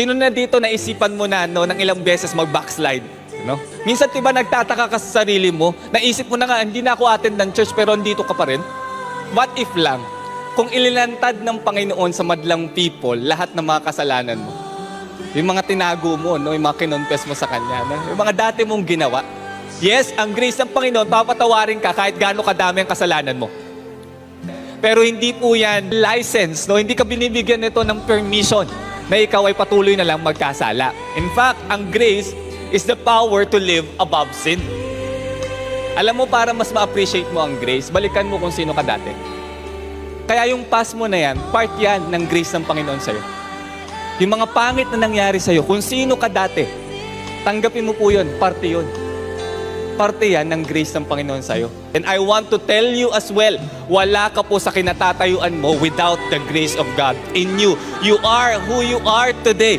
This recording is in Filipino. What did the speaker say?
Sino na dito naisipan mo na ng ilang beses mag-backslide? No? Minsan diba nagtataka ka sa sarili mo, naisip mo na nga, hindi na ako attend ng church pero andito ka pa rin? What if lang, kung ilinantad ng Panginoon sa madlang people, lahat ng mga kasalanan mo, yung mga tinago mo, no? Yung mga kinonfess mo sa Kanya, no? Yung mga dati mong ginawa, yes, ang grace ng Panginoon, papatawarin ka kahit gaano kadami ang kasalanan mo. Pero hindi po yan license, no? Hindi ka binibigyan nito ng permission na ikaw ay patuloy na lang magkasala. In fact, ang grace is the power to live above sin. Alam mo, para mas ma-appreciate mo ang grace, balikan mo kung sino ka dati. Kaya yung past mo na yan, part yan ng grace ng Panginoon sa'yo. Yung mga pangit na nangyari sa'yo, kung sino ka dati, tanggapin mo po yun, parte yun. Parte yan ng grace ng Panginoon sa'yo. And I want to tell you as well, wala ka po sa kinatatayuan mo without the grace of God in you. You are who you are today.